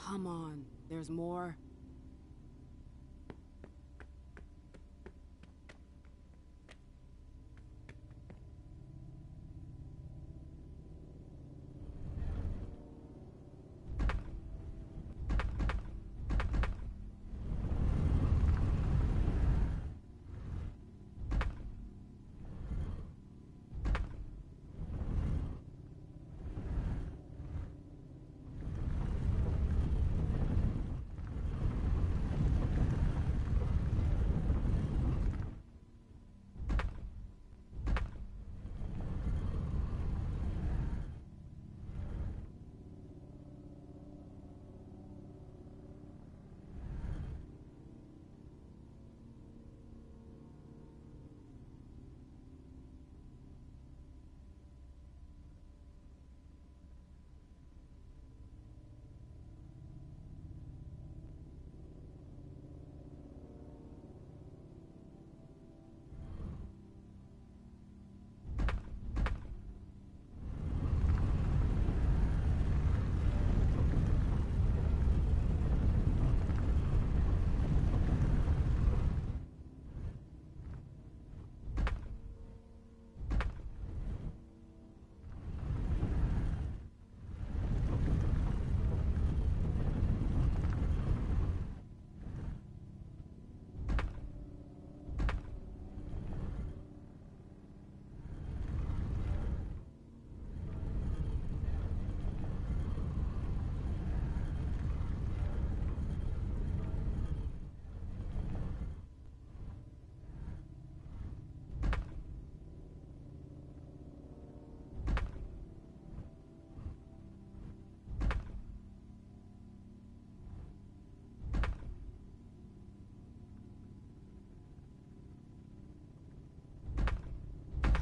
Come on, there's more.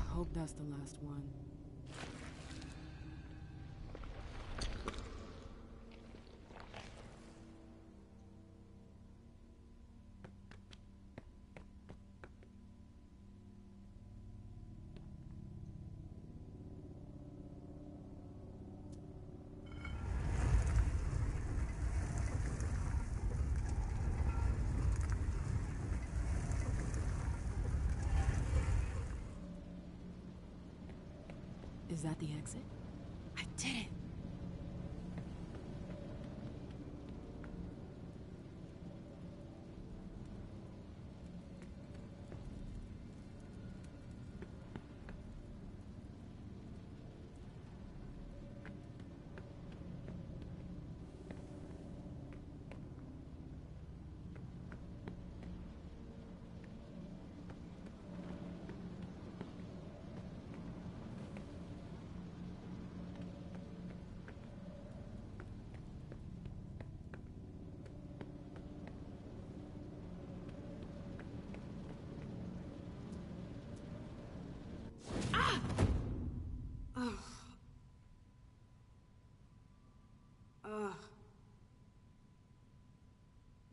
Hope that's the last one. Is that the exit? I did it!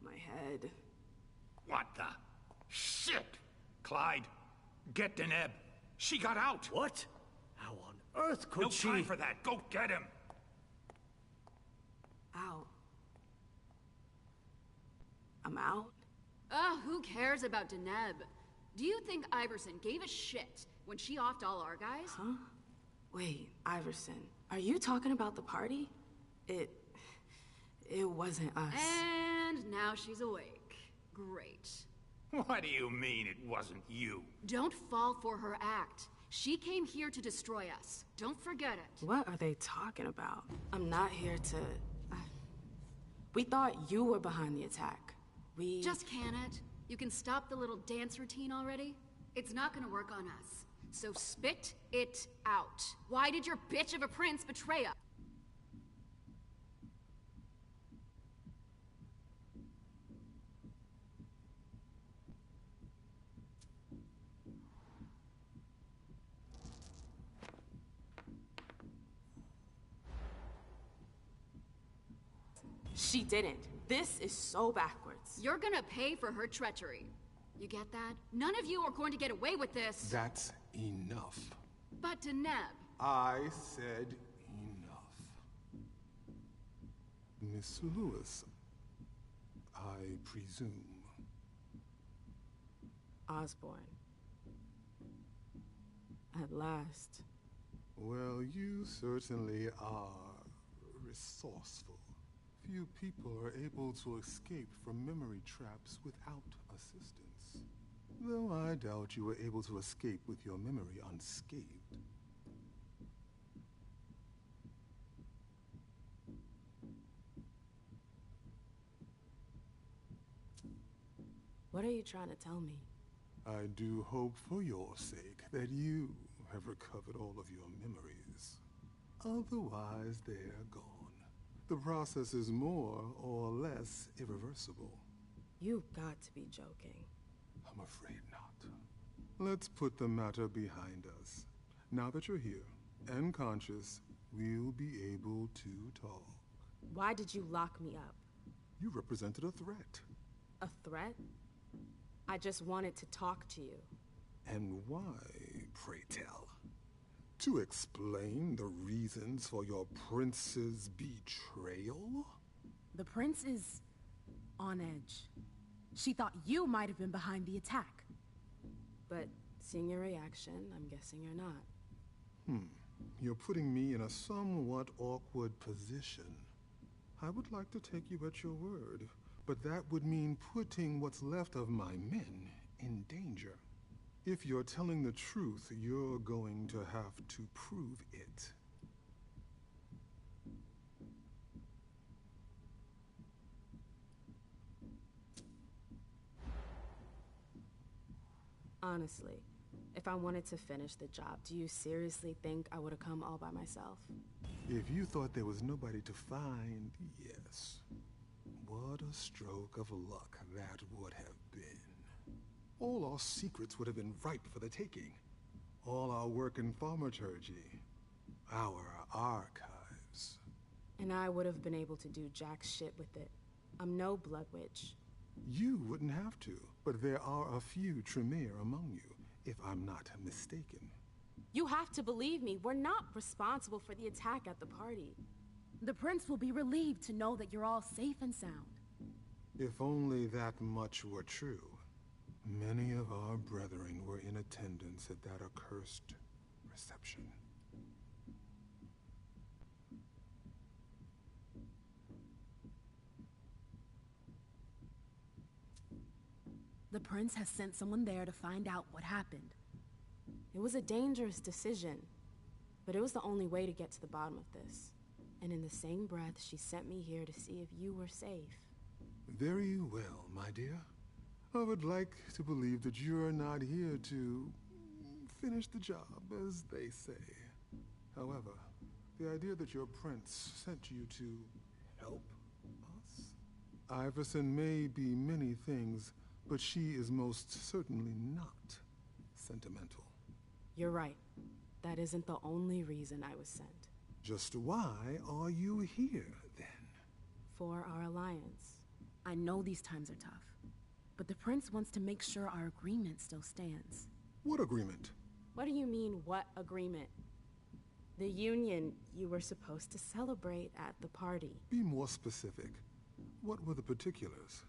My head. What the? Shit! Clyde, get Deneb. She got out! What? How on earth could she? No time for that. Go get him! Out. I'm out? Ugh, who cares about Deneb? Do you think Iverson gave a shit when she offed all our guys? Huh? Wait, Iverson, are you talking about the party? It wasn't us. And now she's awake. Great. What do you mean it wasn't you? Don't fall for her act. She came here to destroy us. Don't forget it. What are they talking about? I'm not here to... We thought you were behind the attack. We... Just can it? You can stop the little dance routine already? It's not gonna work on us. So spit it out. Why did your bitch of a prince betray us? She didn't. This is so backwards. You're gonna pay for her treachery. You get that? None of you are going to get away with this. That's enough. But Deneb. I said enough. Miss Lewis, I presume. Osborne. At last. Well, you certainly are resourceful. Few people are able to escape from memory traps without assistance. Though I doubt you were able to escape with your memory unscathed. What are you trying to tell me? I do hope for your sake that you have recovered all of your memories. Otherwise, they're gone. The process is more or less irreversible. You've got to be joking. I'm afraid not. Let's put the matter behind us. Now that you're here and conscious, we'll be able to talk. Why did you lock me up? You represented a threat. A threat? I just wanted to talk to you. And why, pray tell? To explain the reasons for your prince's betrayal? The prince is on edge. She thought you might have been behind the attack. But seeing your reaction, I'm guessing you're not. You're putting me in a somewhat awkward position. I would like to take you at your word, but that would mean putting what's left of my men in danger. If you're telling the truth, you're going to have to prove it. Honestly, if I wanted to finish the job, do you seriously think I would have come all by myself? If you thought there was nobody to find, yes. What a stroke of luck that would have been. All our secrets would have been ripe for the taking. All our work in thaumaturgy. Our archives. And I would have been able to do jack shit with it. I'm no blood witch. You wouldn't have to, but there are a few Tremere among you, if I'm not mistaken. You have to believe me. We're not responsible for the attack at the party. The prince will be relieved to know that you're all safe and sound. If only that much were true. Many of our brethren were in attendance at that accursed reception. The prince has sent someone there to find out what happened. It was a dangerous decision, but it was the only way to get to the bottom of this. And in the same breath, she sent me here to see if you were safe. Very well, my dear. I would like to believe that you're not here to finish the job, as they say. However, the idea that your prince sent you to help us? Iverson may be many things, but she is most certainly not sentimental. You're right. That isn't the only reason I was sent. Just why are you here, then? For our alliance. I know these times are tough, but the prince wants to make sure our agreement still stands. What agreement? What do you mean, what agreement? The union you were supposed to celebrate at the party. Be more specific. What were the particulars?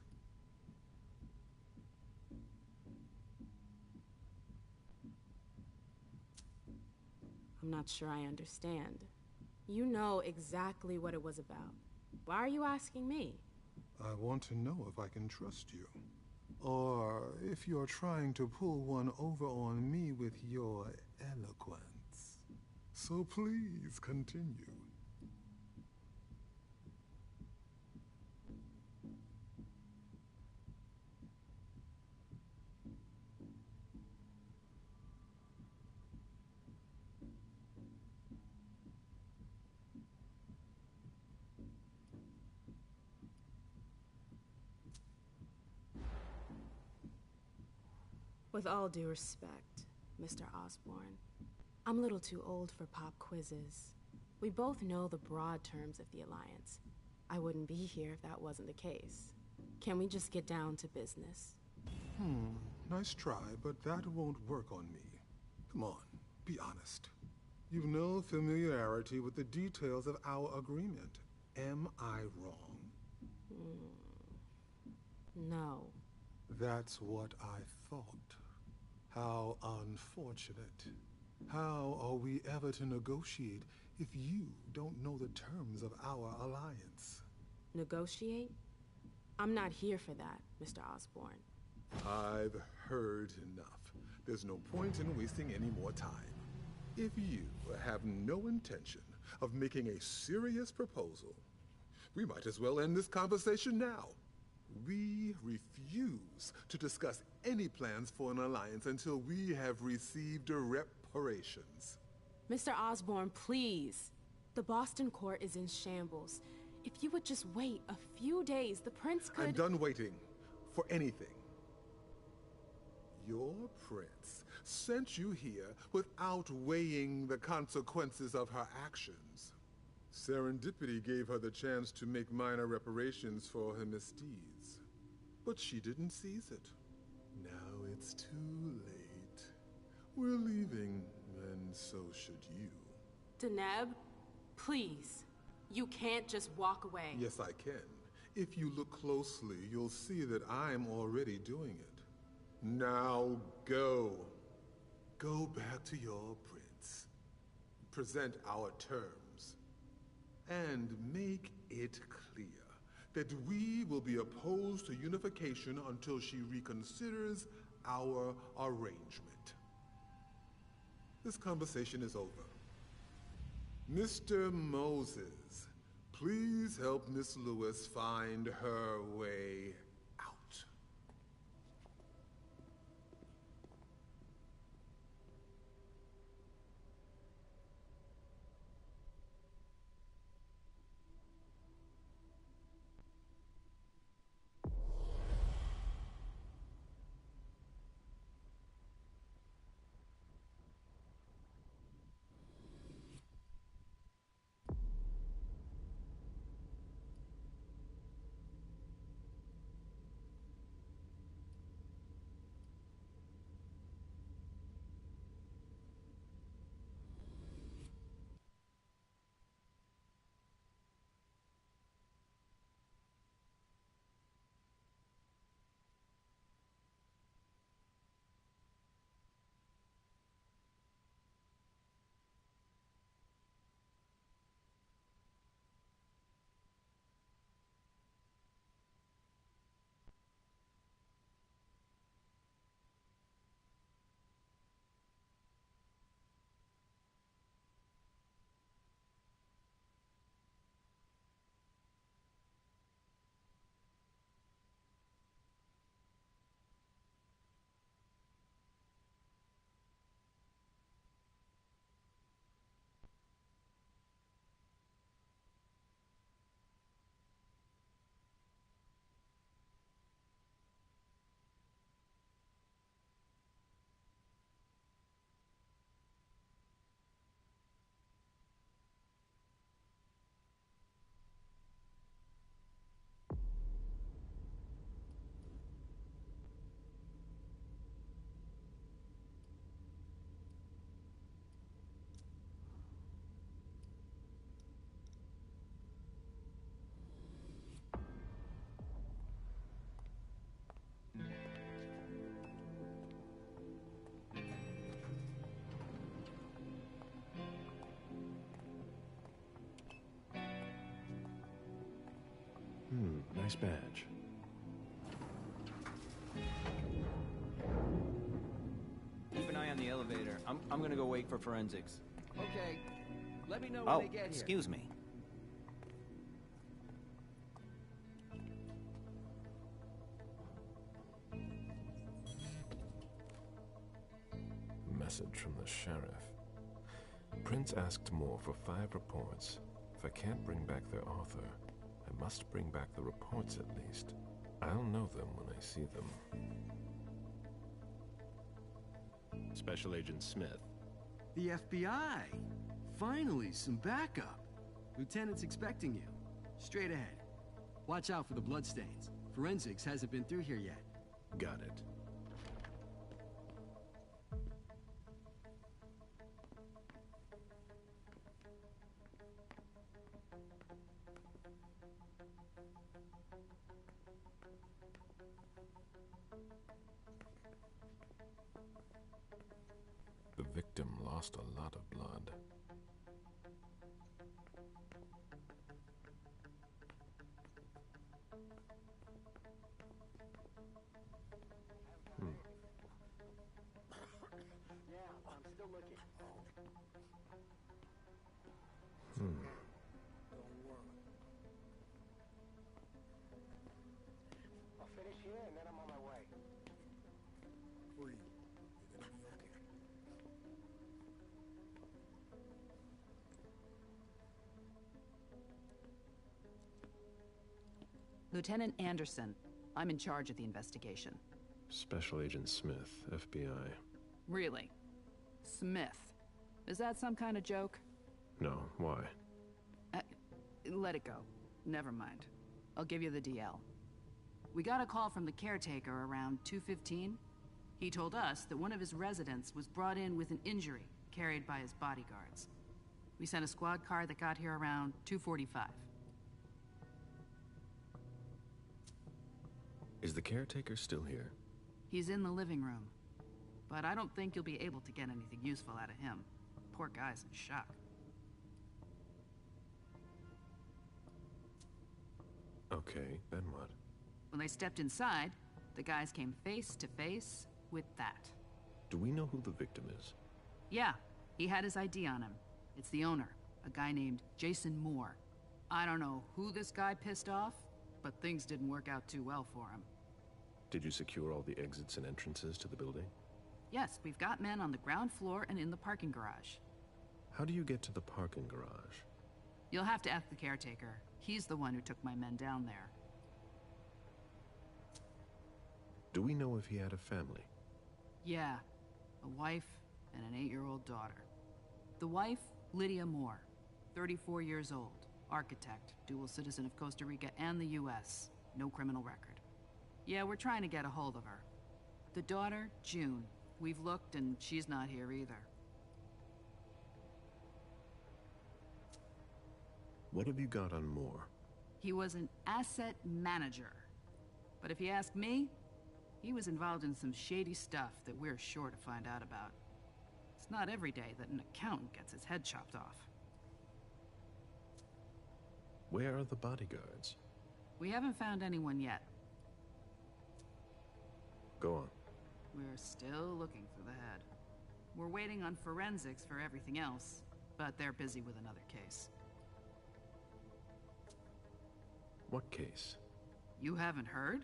I'm not sure I understand. You know exactly what it was about. Why are you asking me? I want to know if I can trust you. Or if you're trying to pull one over on me with your eloquence. So please continue. With all due respect, Mr. Osborne, I'm a little too old for pop quizzes. We both know the broad terms of the Alliance. I wouldn't be here if that wasn't the case. Can we just get down to business? Nice try, but that won't work on me. Come on, be honest. You've no familiarity with the details of our agreement, Am I wrong? No. That's what I thought. How unfortunate. How are we ever to negotiate if you don't know the terms of our alliance? Negotiate? I'm not here for that, Mr. Osborn. I've heard enough. There's no point in wasting any more time. If you have no intention of making a serious proposal, we might as well end this conversation now. We refuse to discuss any plans for an alliance until we have received reparations. Mr. Osborn, please. The Boston court is in shambles. If you would just wait a few days, the prince could— I'm done waiting for anything. Your prince sent you here without weighing the consequences of her actions. Serendipity gave her the chance to make minor reparations for her misdeeds, but she didn't seize it. Now it's too late. We're leaving, and so should you. Deneb, please. You can't just walk away. Yes, I can. If you look closely, you'll see that I'm already doing it. Now go. Go back to your prince. Present our terms. And make it clear that we will be opposed to unification until she reconsiders our arrangement. This conversation is over. Mr. Moses, please help Miss Lewis find her way out. Nice badge. Keep an eye on the elevator. I'm gonna go wait for forensics. Okay. Let me know when they get here. Excuse me. Message from the sheriff. Prince asked more for 5 reports. If I can't bring back their author, I must bring back the reports at least. I'll know them when I see them. Special Agent Smith. The FBI. Finally, some backup. Lieutenant's expecting you. Straight ahead. Watch out for the bloodstains. Forensics hasn't been through here yet. Got it. The victim lost a lot of blood. I'll finish here and then I'm on my way. Free. You're gonna be okay. Lieutenant Anderson, I'm in charge of the investigation. Special Agent Smith, FBI. Really? Smith. Is that some kind of joke? No, why? Let it go. Never mind. I'll give you the DL. We got a call from the caretaker around 2:15. He told us that one of his residents was brought in with an injury carried by his bodyguards. We sent a squad car that got here around 2:45. Is the caretaker still here? He's in the living room. But I don't think you'll be able to get anything useful out of him. Poor guy's in shock. Okay, then what? When they stepped inside, the guys came face to face with that. Do we know who the victim is? Yeah, he had his ID on him. It's the owner, a guy named Jason Moore. I don't know who this guy pissed off, but things didn't work out too well for him. Did you secure all the exits and entrances to the building? Yes, we've got men on the ground floor and in the parking garage. How do you get to the parking garage? You'll have to ask the caretaker. He's the one who took my men down there. Do we know if he had a family? Yeah, a wife and an 8-year-old daughter. The wife, Lydia Moore, 34 years old, architect, dual citizen of Costa Rica and the US, no criminal record. Yeah, we're trying to get a hold of her. The daughter, June. We've looked and she's not here either. What have you got on Moore? He was an asset manager. But if you ask me, he was involved in some shady stuff that we're sure to find out about. It's not every day that an accountant gets his head chopped off. Where are the bodyguards? We haven't found anyone yet. Go on. We're still looking for the head. We're waiting on forensics for everything else, but they're busy with another case. What case? You haven't heard?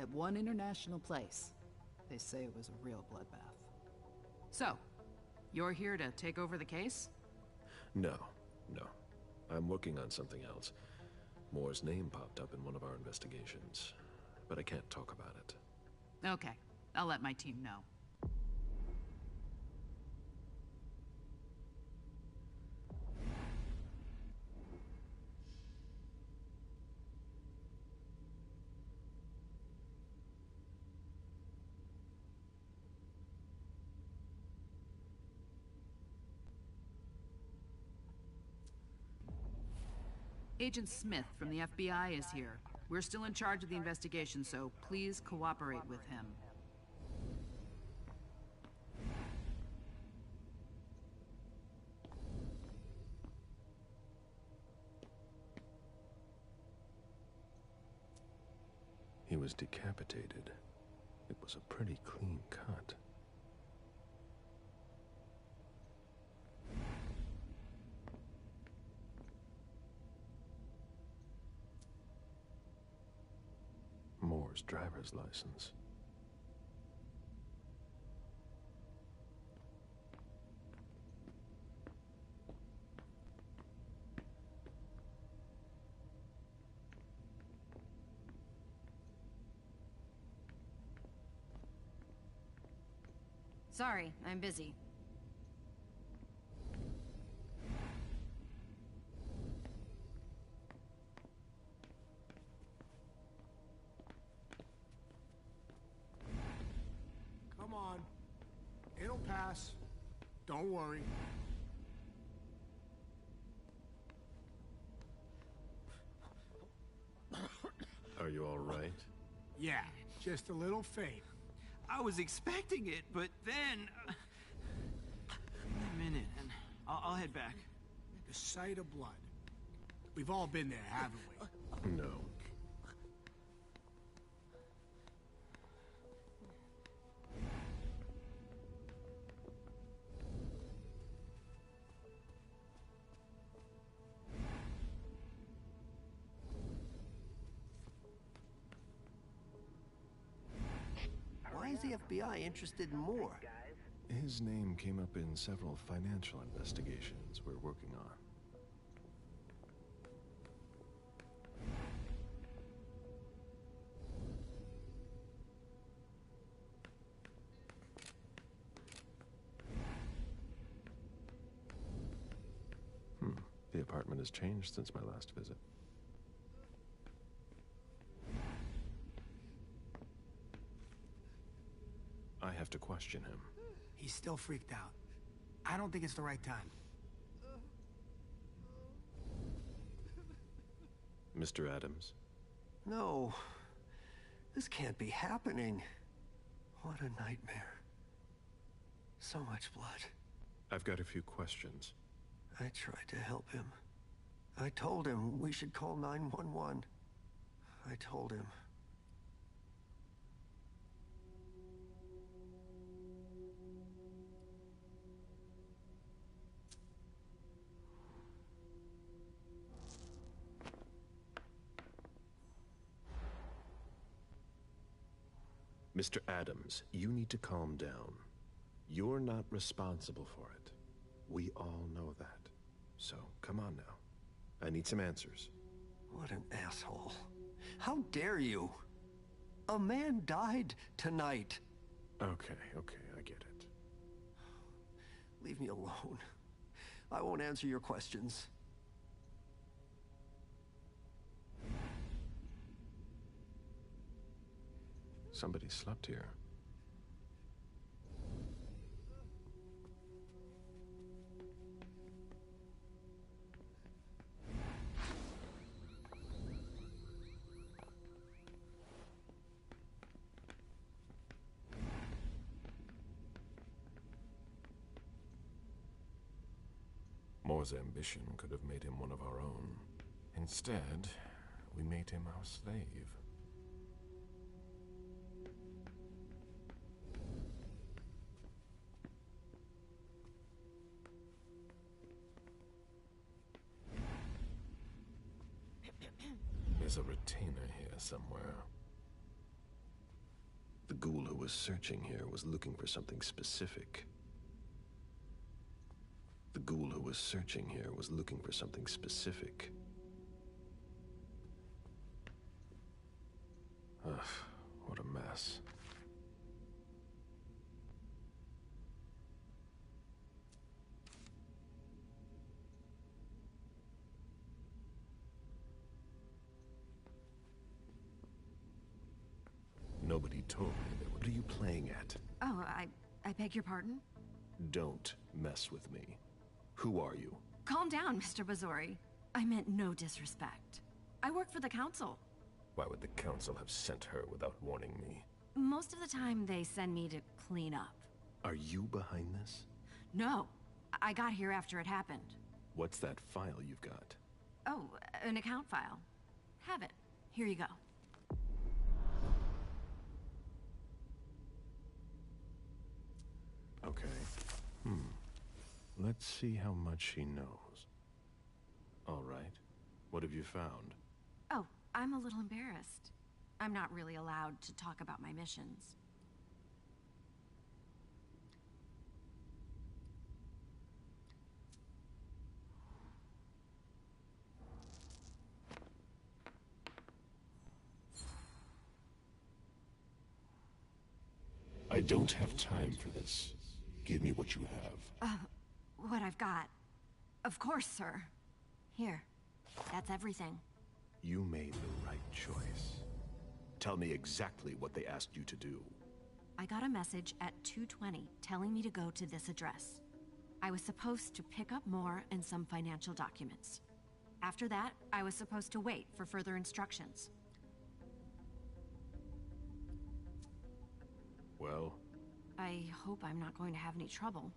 At one international place. They say it was a real bloodbath. So, you're here to take over the case? No. I'm working on something else. Moore's name popped up in one of our investigations, but I can't talk about it. Okay, I'll let my team know. Agent Smith from the FBI is here. We're still in charge of the investigation, so please cooperate with him. He was decapitated. It was a pretty clean cut. Moore's driver's license. Sorry, I'm busy. Come on. It'll pass. Don't worry. Are you all right? Yeah, Just a little faint. I was expecting it, but then... a minute, and I'll head back. The sight of blood. We've all been there, haven't we? No. Why is the FBI interested in more? His name came up in several financial investigations we're working on. The apartment has changed since my last visit. I have to question him. He's still freaked out. I don't think it's the right time. Mr. Adams? No. This can't be happening. What a nightmare. So much blood. I've got a few questions. I tried to help him. I told him we should call 911. I told him. Mr. Adams, you need to calm down. You're not responsible for it. We all know that. So, come on now. I need some answers. What an asshole. How dare you? A man died tonight. Okay, I get it. Leave me alone. I won't answer your questions. Somebody slept here. Moore's ambition could have made him one of our own. Instead, we made him our slave. There's a retainer here somewhere. The ghoul who was searching here was looking for something specific. The ghoul who was searching here was looking for something specific. Ugh, what a mess. Nobody told me that. What are you playing at? Oh, I beg your pardon? Don't mess with me. Who are you? Calm down, Mr. Bazori. I meant no disrespect. I work for the council. Why would the council have sent her without warning me? Most of the time, they send me to clean up. Are you behind this? No. I got here after it happened. What's that file you've got? Oh, an account file. Have it. Here you go. Okay. Let's see how much she knows. All right. What have you found? Oh, I'm a little embarrassed. I'm not really allowed to talk about my missions. I don't have time for this. Give me what you have. What I've got. Of course, sir. Here. That's everything. You made the right choice. Tell me exactly what they asked you to do. I got a message at 2:20 telling me to go to this address. I was supposed to pick up more and some financial documents. After that, I was supposed to wait for further instructions. Well? I hope I'm not going to have any trouble.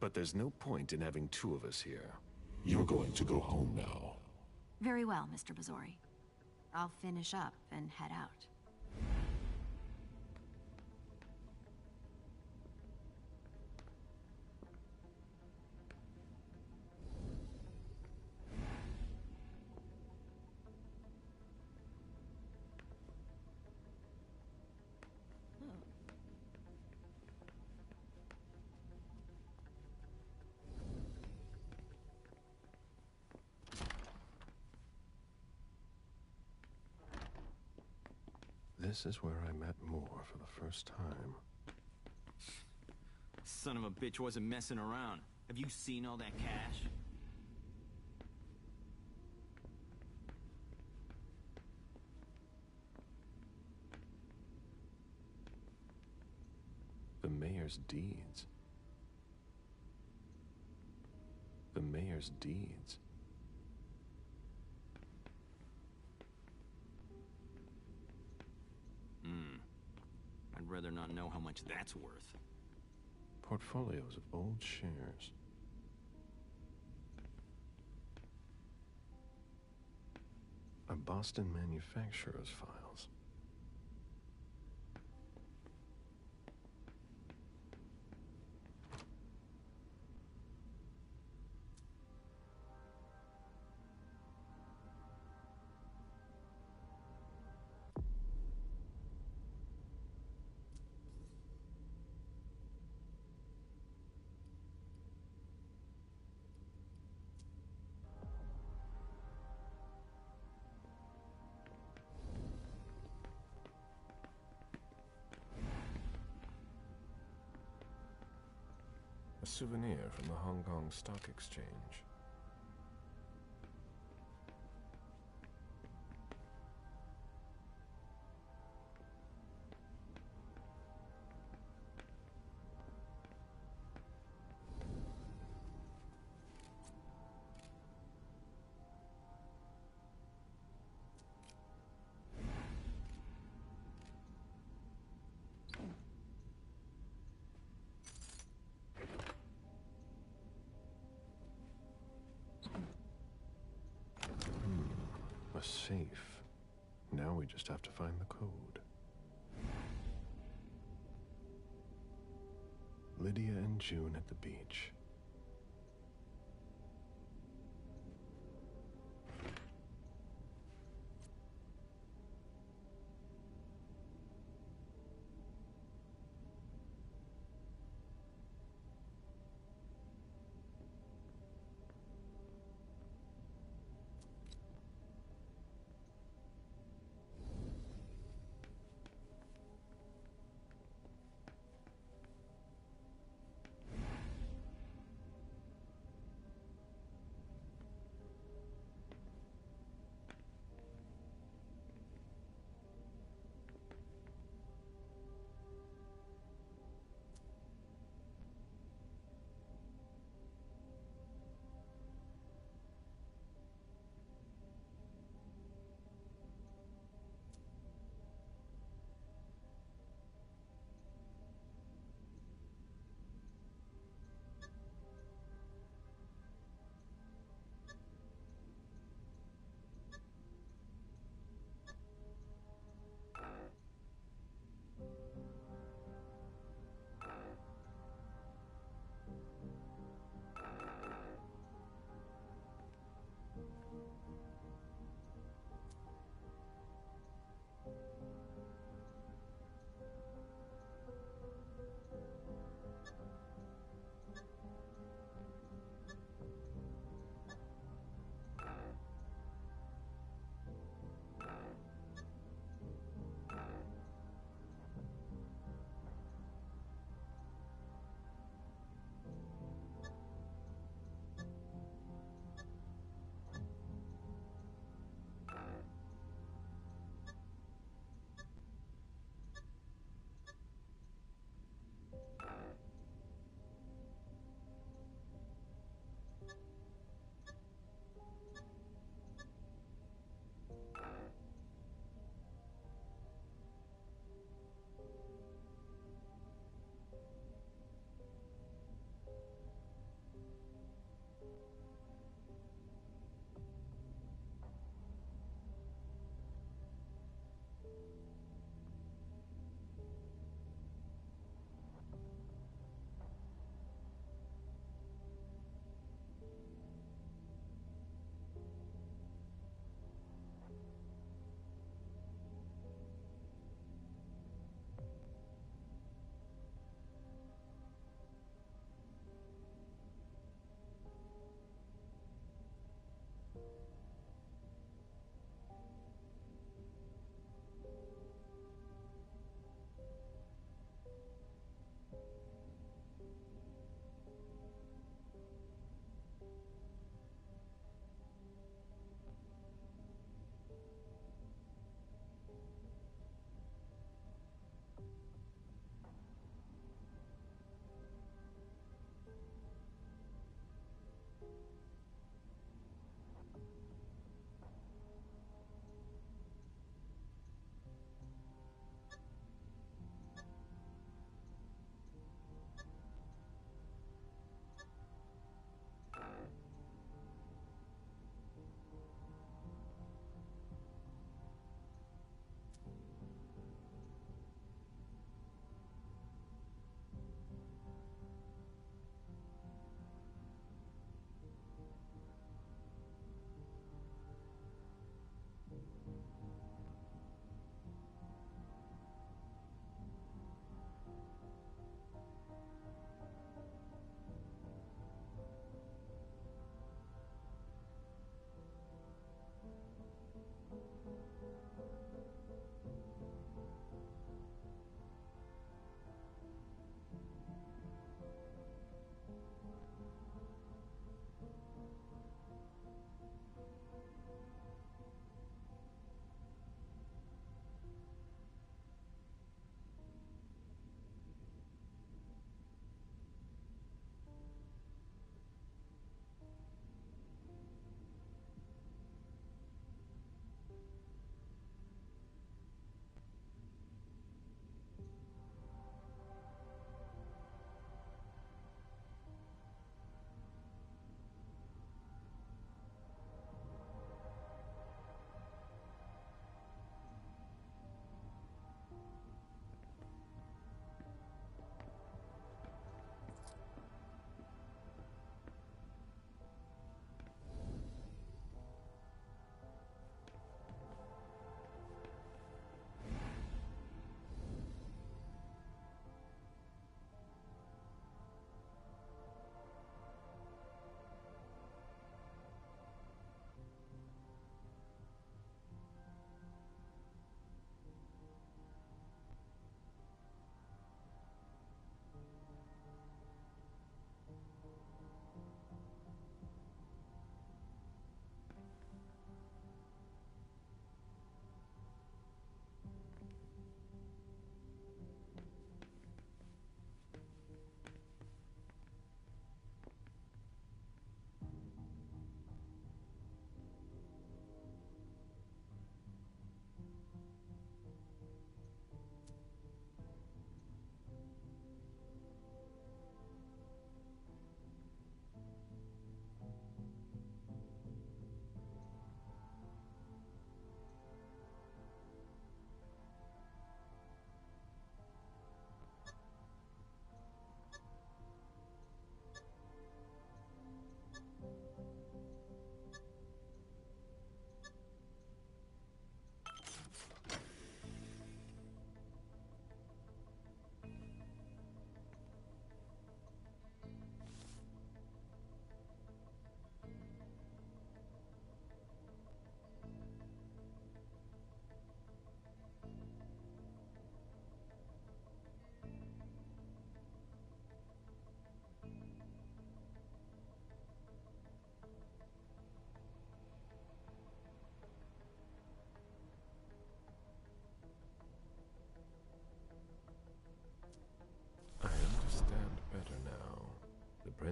But there's no point in having two of us here. You're going to go home now. Very well, Mr. Bazori. I'll finish up and head out. This is where I met Moore for the first time. Son of a bitch wasn't messing around. Have you seen all that cash? The mayor's deeds. The mayor's deeds. I'd rather not know how much that's worth. Portfolios of old shares. A Boston manufacturer's files. A souvenir from the Hong Kong Stock Exchange. A safe. Now we just have to find the code. Lydia and June at the beach.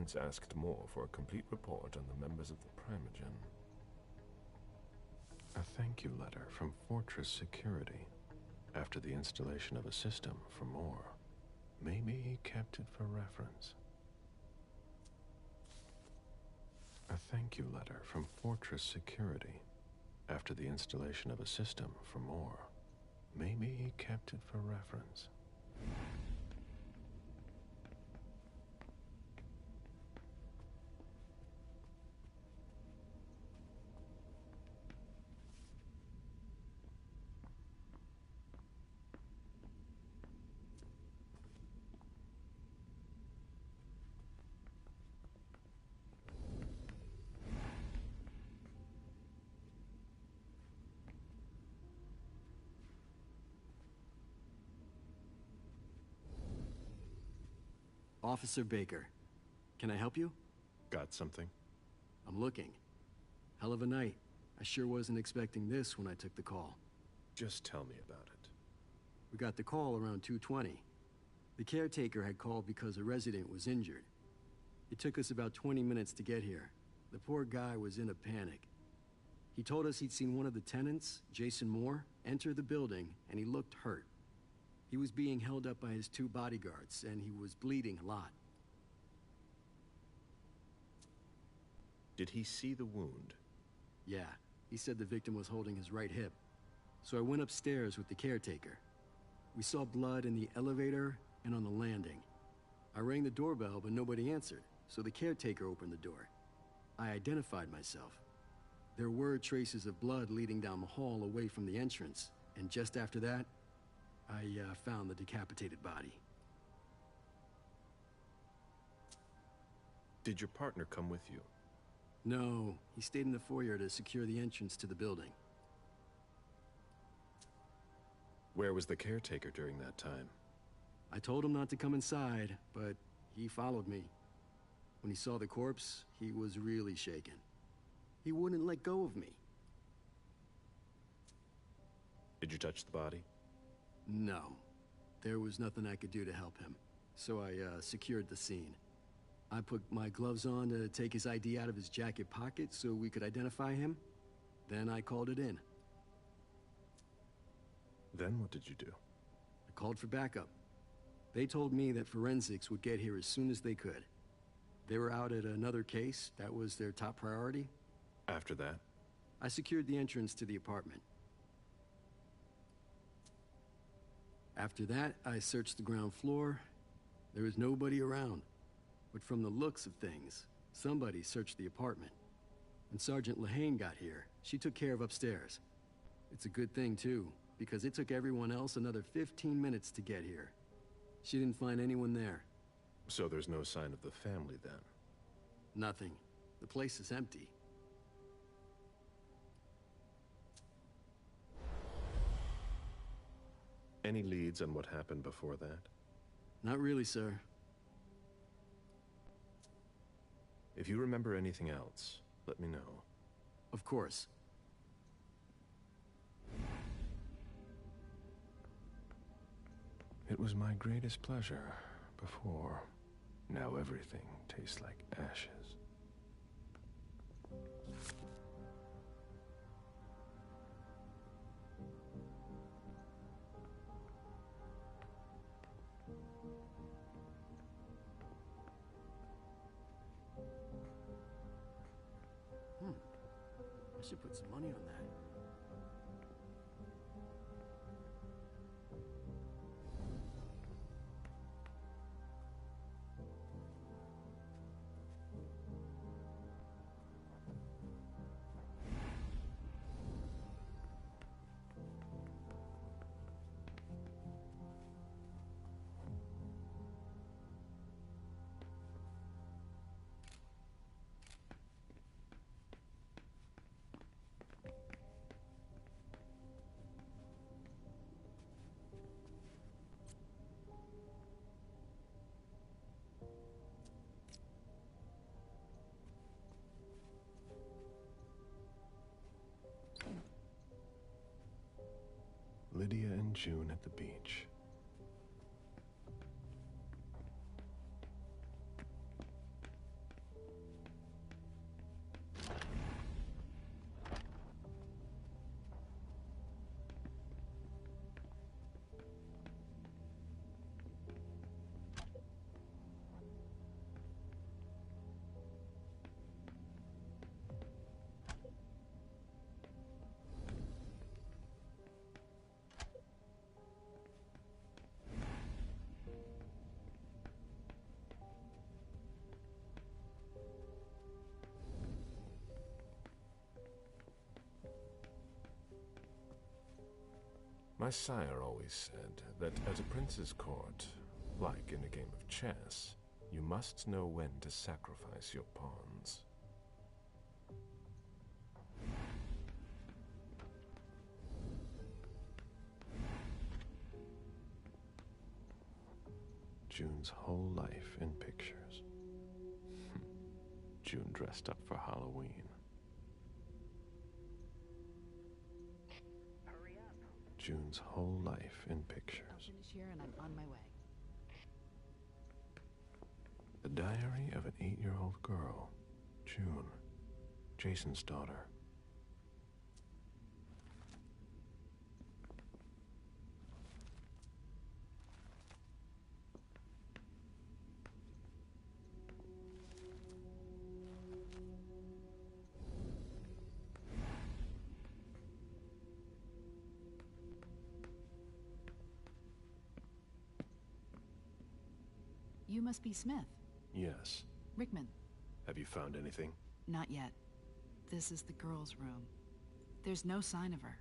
Prince asked more for a complete report on the members of the Primogen. A thank you letter from Fortress Security after the installation of a system for more. Maybe he kept it for reference. A thank you letter from Fortress Security after the installation of a system for more. Maybe he kept it for reference. Officer Baker, can I help you? Got something? I'm looking. Hell of a night. I sure wasn't expecting this when I took the call. Just tell me about it. We got the call around 2:20. The caretaker had called because a resident was injured. It took us about 20 minutes to get here. The poor guy was in a panic. He told us he'd seen one of the tenants, Jason Moore, enter the building, and he looked hurt. He was being held up by his 2 bodyguards, and he was bleeding a lot. Did he see the wound? Yeah, he said the victim was holding his right hip. So I went upstairs with the caretaker. We saw blood in the elevator and on the landing. I rang the doorbell, but nobody answered, so the caretaker opened the door. I identified myself. There were traces of blood leading down the hall away from the entrance, and just after that, I found the decapitated body. Did your partner come with you? No, he stayed in the foyer to secure the entrance to the building. Where was the caretaker during that time? I told him not to come inside, but he followed me. When he saw the corpse, he was really shaken. He wouldn't let go of me. Did you touch the body? No. There was nothing I could do to help him, so I secured the scene. I put my gloves on to take his ID out of his jacket pocket so we could identify him. Then I called it in. Then what did you do? I called for backup. They told me that forensics would get here as soon as they could. They were out at another case. That was their top priority. After that? I secured the entrance to the apartment. After that, I searched the ground floor. There was nobody around. But from the looks of things, somebody searched the apartment. When Sergeant Lehane got here, she took care of upstairs. It's a good thing, too, because it took everyone else another 15 minutes to get here. She didn't find anyone there. So there's no sign of the family, then? Nothing. The place is empty. Any leads on what happened before that? Not really, sir. If you remember anything else, let me know. Of course. It was my greatest pleasure before. Now everything tastes like ashes. I should put some money on that. Lydia and June at the beach. My sire always said that at a prince's court, like in a game of chess, you must know when to sacrifice your pawns. June's whole life in pictures. June dressed up for Halloween. Hurry up. June's whole life in pictures. I'll finish here and I'm on my way. The diary of an 8-year-old girl, June, Jason's daughter. You must be Smith. Yes. Rickman. Have you found anything? Not yet. This is the girl's room. There's no sign of her.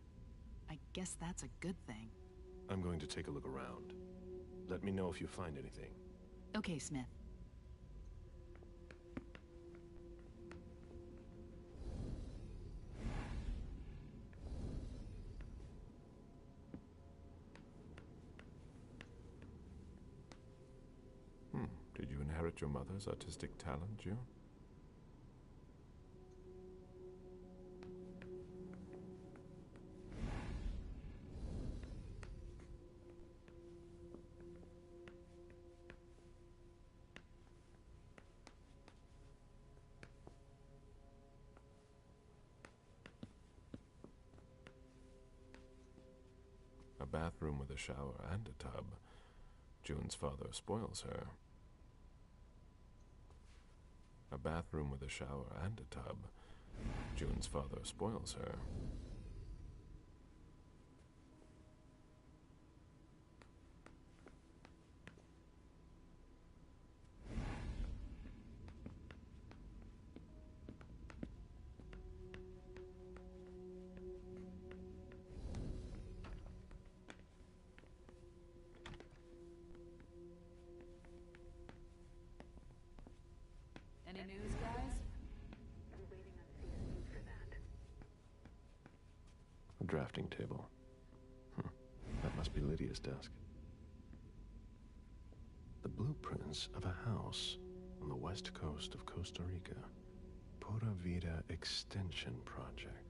I guess that's a good thing. I'm going to take a look around. Let me know if you find anything. Okay, Smith. Did you inherit your mother's artistic talent, June? A bathroom with a shower and a tub. June's father spoils her. A bathroom with a shower and a tub. June's father spoils her. Any news, guys? A drafting table. That must be Lydia's desk. The blueprints of a house on the west coast of Costa Rica. Pura Vida Extension Project.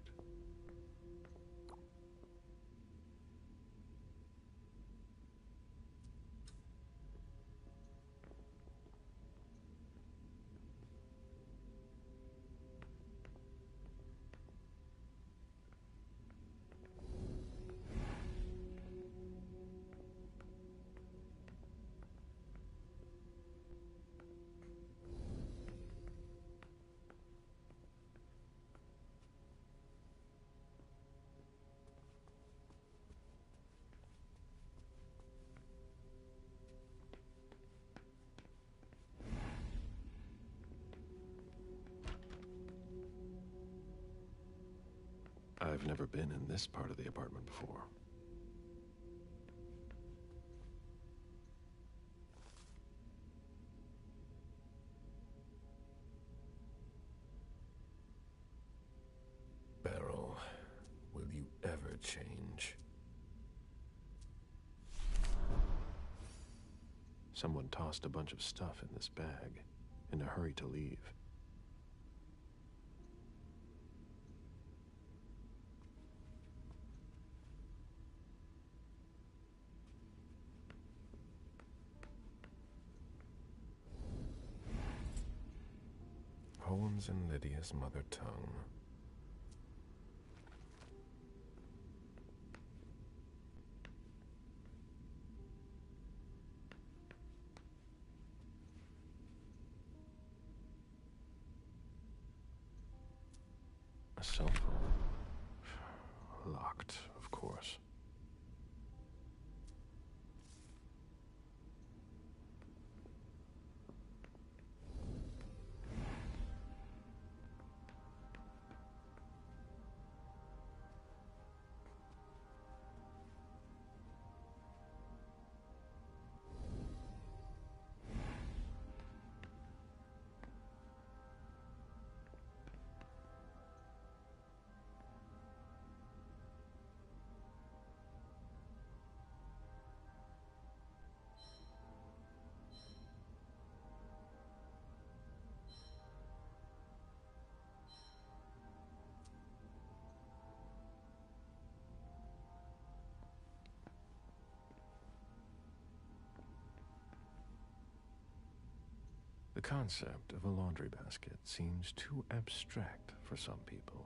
I've never been in this part of the apartment before. Beryl, will you ever change? Someone tossed a bunch of stuff in this bag, in a hurry to leave. Poems in Lydia's mother tongue. A cell phone. Locked, of course. concept of a laundry basket seems too abstract for some people.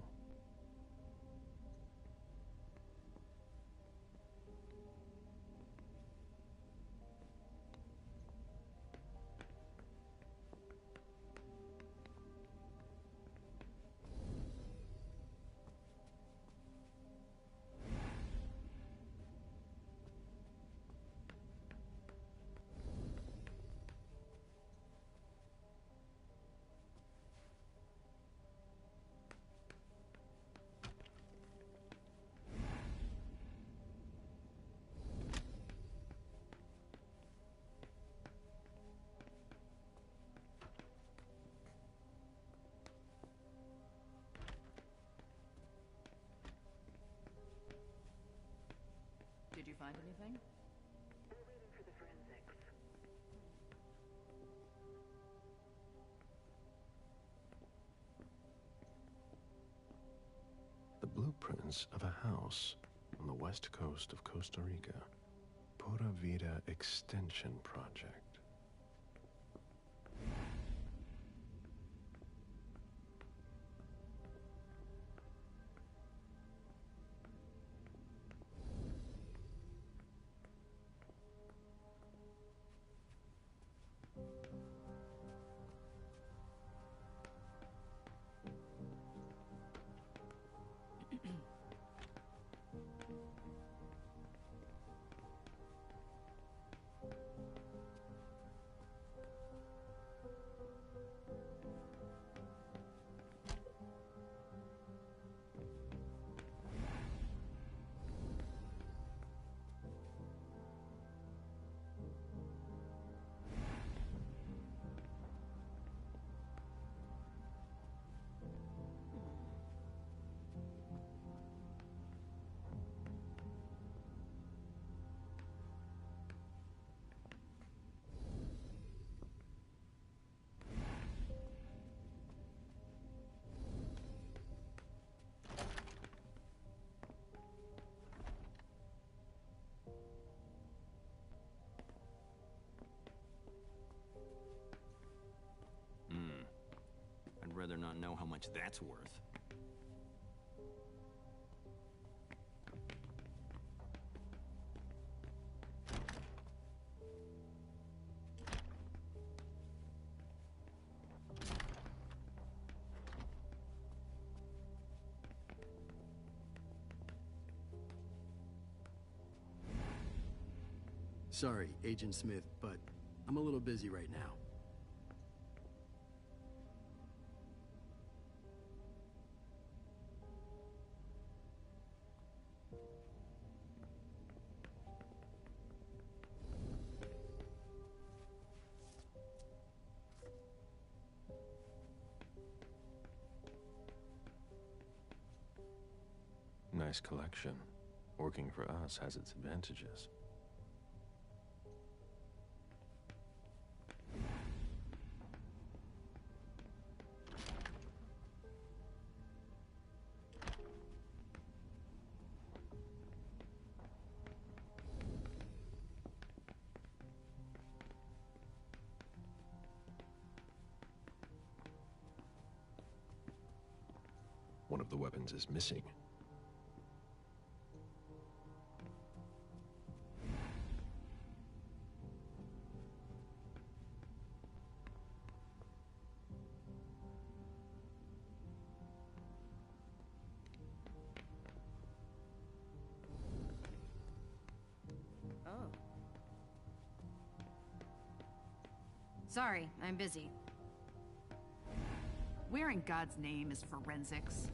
Did you find anything? We're waiting for the forensics. The blueprints of a house on the west coast of Costa Rica. Pura Vida Extension Project. I'd rather not know how much that's worth. Sorry, Agent Smith, but I'm a little busy right now. Nice collection. Working for us has its advantages. One of the weapons is missing. Oh. Sorry, I'm busy. Where in God's name is forensics?